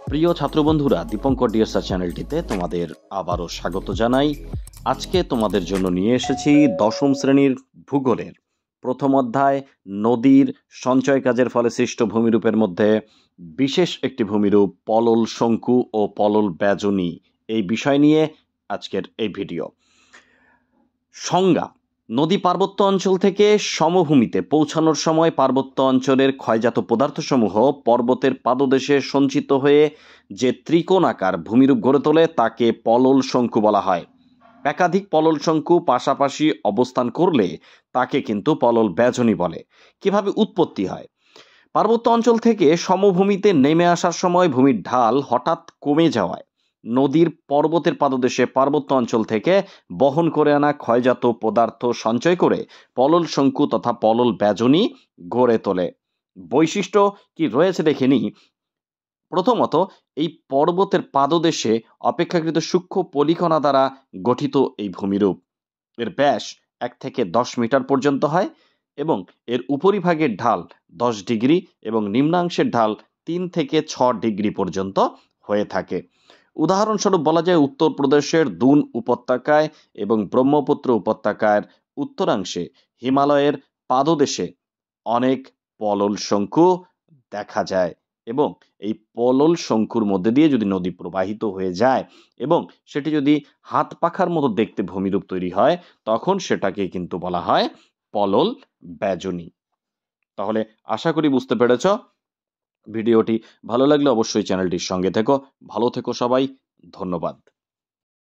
প্রিয় ছাত্রবন্ধুরা, দীপঙ্কর ডিএসআর চ্যানেলটিতে তোমাদের আবারও স্বাগত জানাই। আজকে তোমাদের জন্য নিয়ে এসেছি দশম শ্রেণীর ভূগোলের প্রথম অধ্যায় নদীর সঞ্চয় কাজের ফলে সৃষ্ট ভূমিরূপের মধ্যে বিশেষ একটি ভূমিরূপ পলল শঙ্কু ও পলল ব্যজনী, এই বিষয় নিয়ে আজকের এই ভিডিও। সংজ্ঞা: নদী পার্বত্য অঞ্চল থেকে সমভূমিতে পৌঁছানোর সময় পার্বত্য অঞ্চলের ক্ষয়জাত পদার্থসমূহ পর্বতের পাদদেশে সঞ্চিত হয়ে যে ত্রিকোণাকার ভূমিরূপ গড়ে তোলে তাকে পলল শঙ্কু বলা হয়। একাধিক পলল শঙ্কু পাশাপাশি অবস্থান করলে তাকে কিন্তু পলল ব্যজনী বলে। কিভাবে উৎপত্তি হয়? পার্বত্য অঞ্চল থেকে সমভূমিতে নেমে আসার সময় ভূমির ঢাল হঠাৎ কমে যাওয়ায় নদীর পর্বতের পাদদেশে পার্বত্য অঞ্চল থেকে বহন করে আনা ক্ষয়জাত পদার্থ সঞ্চয় করে পলল শঙ্কু তথা পলল ব্যজনী গড়ে তোলে। বৈশিষ্ট্য কি রয়েছে দেখে নিই। প্রথমত, এই পর্বতের পাদদেশে অপেক্ষাকৃত সূক্ষ্ম পলিকণা দ্বারা গঠিত এই ভূমিরূপ। এর ব্যাস 1 থেকে 10 মিটার পর্যন্ত হয় এবং এর উপরিভাগের ঢাল 10 ডিগ্রি এবং নিম্নাংশের ঢাল 3 থেকে 6 ডিগ্রি পর্যন্ত হয়ে থাকে। উদাহরণস্বরূপ বলা যায় উত্তরপ্রদেশের দুন উপত্যকায় এবং ব্রহ্মপুত্র উপত্যকার উত্তরাংশে হিমালয়ের পাদদেশে অনেক পলল শঙ্কু দেখা যায় এবং এই পলল শঙ্কুর মধ্যে দিয়ে যদি নদী প্রবাহিত হয়ে যায় এবং সেটি যদি হাত পাখার মতো দেখতে ভূমিরূপ তৈরি হয়, তখন সেটাকে কিন্তু বলা হয় পলল ব্যজনী। তাহলে আশা করি বুঝতে পেরেছ। ভিডিওটি ভালো লাগলে অবশ্যই চ্যানেলটির সঙ্গে থেকো। ভালো থেকো সবাই। ধন্যবাদ।